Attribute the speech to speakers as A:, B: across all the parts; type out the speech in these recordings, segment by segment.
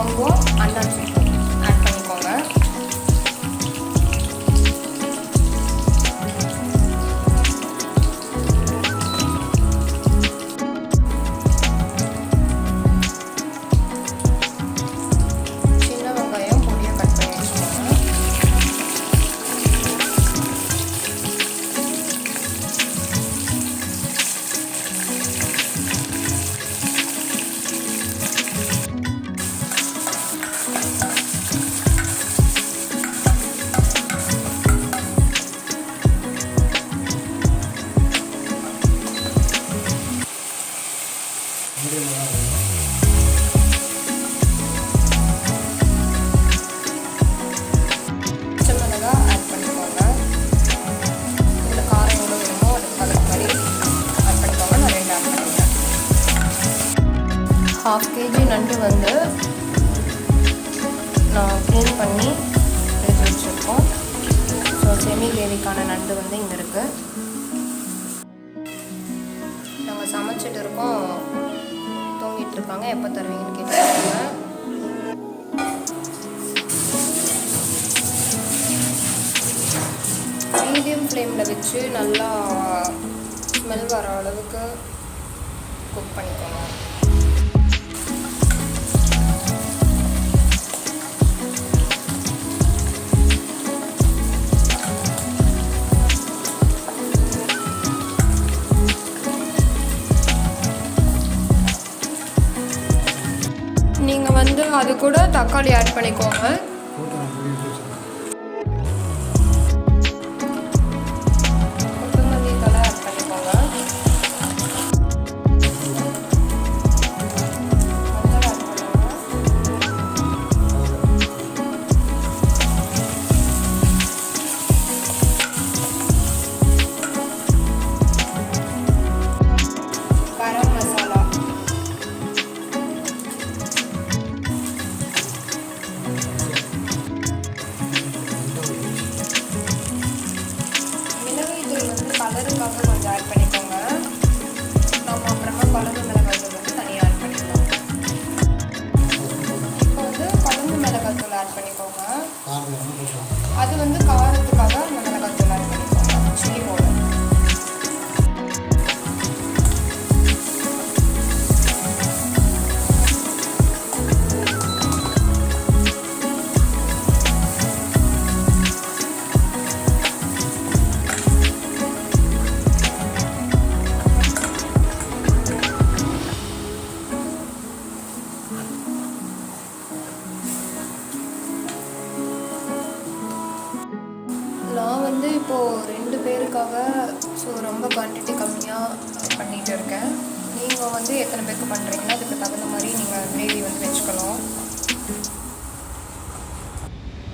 A: லவங்கம் அன்னாச்சி ஆட் பண்ணிக்கோங்க. சின்ன வெங்காயம் பொடியாக கட் பண்ணி வச்சுக்கோங்க. ½ kg நண்டு வந்து நான் க்ளீன் பண்ணி எடுத்து வச்சுருக்கோம். ஸோ செமி கிரேவிக்கான நண்டு வந்து இங்கே இருக்குது. நாங்கள் சமைச்சிட்டு இருக்கோம், தூங்கிட்டு இருக்காங்க. எப்போ தருவீங்கன்னு கேட்டுருக்காங்க. மீடியம் ஃப்ளேமில் வச்சு நல்லா ஸ்மெல் வர அளவுக்கு குக் பண்ணிக்கணும். நீங்கள் வந்து அது கூட தக்காளி ஆட் பண்ணிக்கோங்க. கொத்தமல்லி தழை ஆட் பண்ணிக்கோங்க. மஞ்சள் ஆட் பண்ணுங்க. கரம் மசாலா, கலருக்காக கொஞ்சம் ஆட் பண்ணிக்கோங்க. நம்ம அப்புறமா குழம்பு மிளகாய்த்தூள் வந்து தனியாக ஆட் பண்ணிக்கலாம். இப்போ வந்து குழம்பு மிளகாய்த்தூள் ஆட் பண்ணிக்கோங்க. அது வந்து காரத்துக்காக அந்த மிளகாய்த்தூள் ஆட் பண்ணிக்கோங்க, சில்லி பவுடர். நான் வந்து இப்போது 2 பேருக்காக ஸோ ரொம்ப குவான்டிட்டி கம்மியாக பண்ணிகிட்டு இருக்கேன். நீங்கள் வந்து எத்தனை பேருக்கு பண்ணுறீங்கன்னா அதுக்கு தகுந்த மாதிரி நீங்கள் கிரேவி வந்து வச்சுக்கணும்.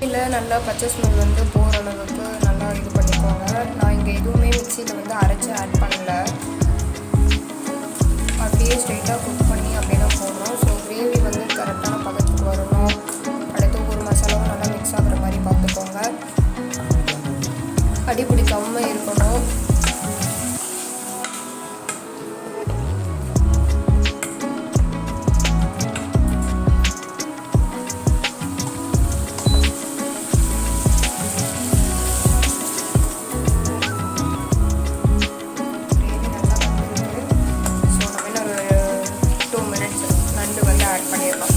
A: இல்லை நல்லா பச்சை ஸ்மெல் வந்து போகிற அளவுக்கு நல்லா இது பண்ணிக்கோங்க. நான் இங்கே எதுவுமே மிக்சியில் வந்து அரைச்சி ஆட் பண்ணல, அப்படியே ஸ்ட்ரைட்டாக குக் பண்ணி அப்படியே தான் போடணும். ஸோ கிரேவி வந்து கரெக்டான பதத்துக்கு வரணும். அடுத்து ஒரு மசாலாவும் நல்லா மிக்ஸ் ஆகிற மாதிரி பார்த்துக்கோங்க. அடி பிடிக்காம இருக்கணும். கிரேவி நல்லா வந்துருக்கு. ஸோ நம்ம இன்னும் ஒரு 2 minutes நண்டு வந்து ஆட் பண்ணிடலாம்.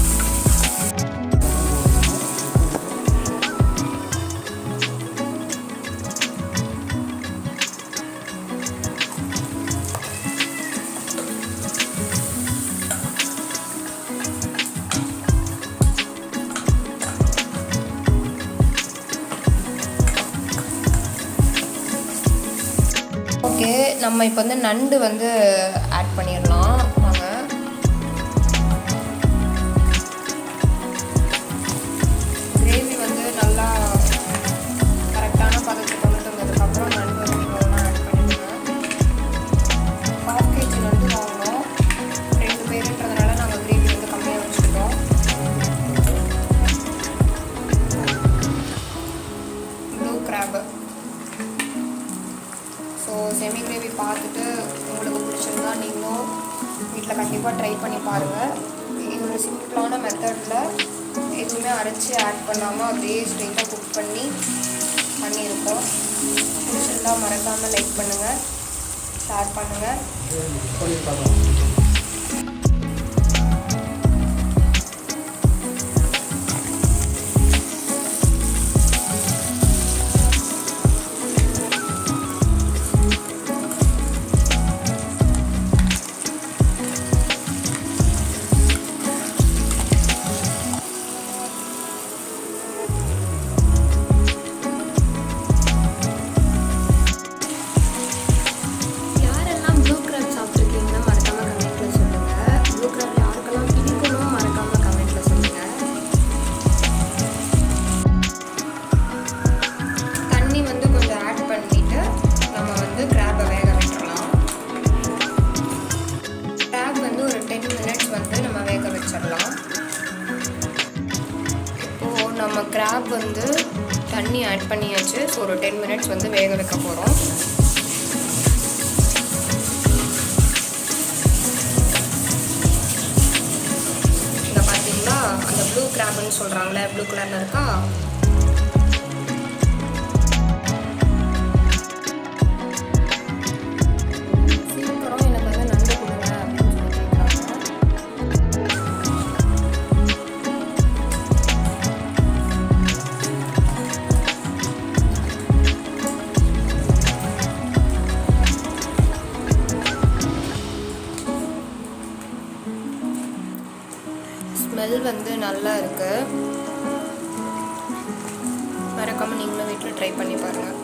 A: ஓகே, நம்ம இப்போ வந்து நண்டு வந்து ஆட் பண்ணிடலாம். நாங்கள் கிரேவி வந்து நல்லா கரெக்டான பதத்துக்கு வந்துட்டதுக்கப்புறம் நண்டு வந்து நீங்கள் ஆட் பண்ணிடுங்க. ½ kg நண்டு வாங்கினோம். 2 பேருன்றதுனால நாங்கள் கிரேவி வந்து கம்மியாக வச்சுக்கிட்டோம். Blue crab. So semi gravy பார்த்துட்டு உங்களுக்கு பிடிச்சிருந்தா நீங்களும் வீட்டில் கண்டிப்பாக ட்ரை பண்ணி பாருங்கள். இது ஒரு சிம்பிளான மெத்தடில் எதுவுமே அரைச்சி ஆட் பண்ணாமல் அப்படியே ஸ்ட்ரெயிட்டாக குக் பண்ணியிருக்கோம். பிடிச்சிருந்தா மறக்காமல் லைக் பண்ணுங்கள், ஷேர் பண்ணுங்கள். நம்ம கிராப் வந்து தண்ணி ஆட் பண்ணியாச்சு. ஸோ ஒரு 10 மினிட்ஸ் வந்து வேக வைக்க போகிறோம். இங்கே பார்த்தீங்களா அந்த ப்ளூ கிராப்னு சொல்கிறாங்களே, ப்ளூ கலரில் இருக்கா. ஸ்மெல் வந்து நல்லா இருக்கு. மறக்காம நீங்களும் வீட்டில் ட்ரை பண்ணி பாருங்கள்.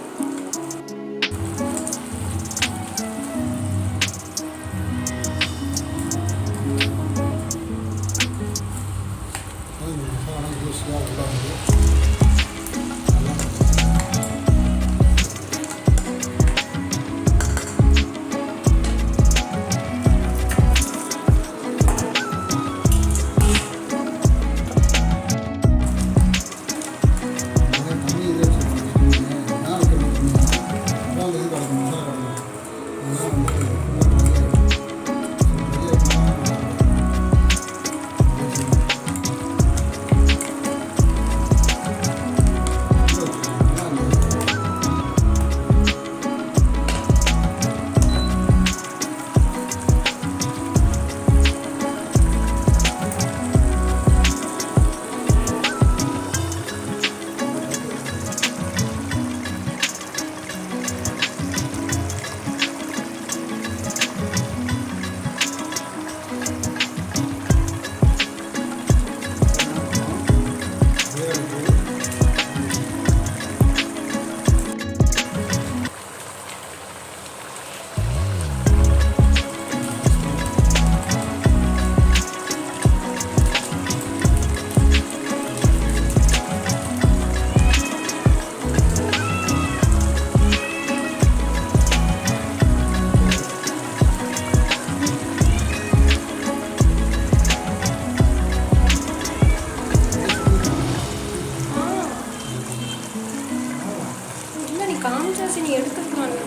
A: காமிச்சாச்சு, நீ எடுத்துருக்காங்க.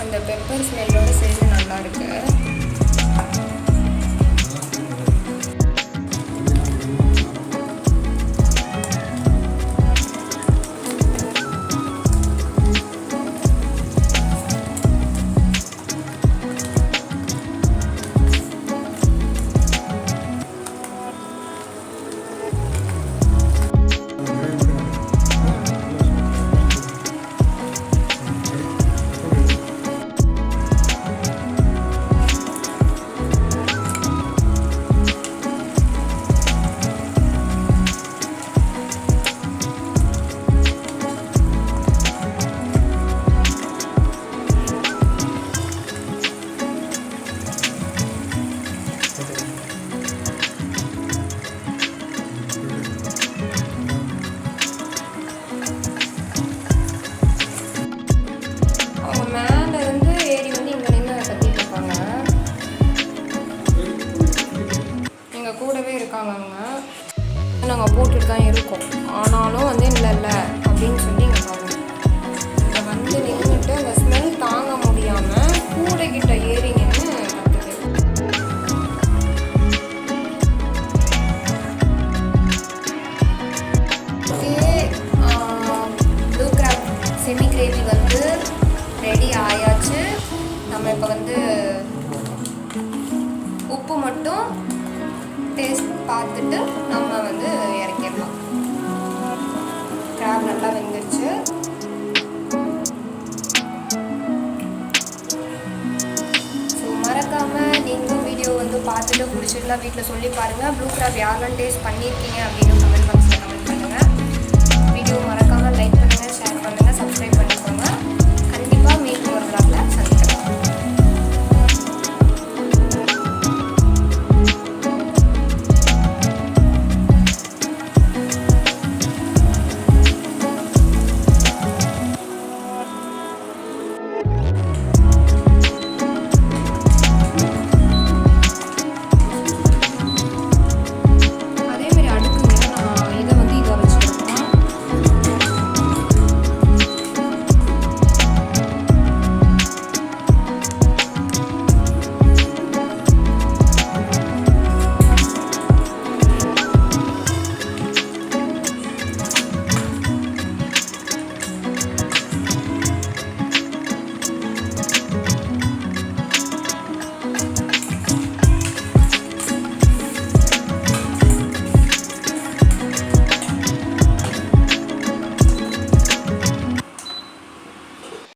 A: அந்த பெப்பர் ஸ்மெல்லோட சேர்ந்து நல்லா இருக்கு. கூடவே இருக்காங்க அவங்க. நாங்கள் போட்டுட்டு தான் இருக்கோம். ஆனாலும் வந்து இல்லை அப்படின்னு சொல்லி இங்கே பாருங்க. இங்கே வந்து நின்றுட்டு அந்த ஸ்மெல் தாங்க முடியாமல் கூடைக்கிட்ட ஏறி நின்று கற்றுது. ப்ளூ கிராப் செமி கிரேவி வந்து ரெடி ஆயாச்சு. நம்ம இப்போ வந்து உப்பு மட்டும் டேஸ்ட் பார்த்துட்டு நம்ம வந்து இறக்கிடலாம். கிராப் நல்லா வெந்துருச்சு. ஸோ மறக்காமல் நீங்களும் வீடியோ வந்து பார்த்துட்டு பிடிச்சிருந்தா வீட்டில் சொல்லி பாருங்கள். ப்ளூ கிராப் யாரெல்லாம் டேஸ்ட் பண்ணியிருக்கீங்க அப்படின்னு கமெண்ட்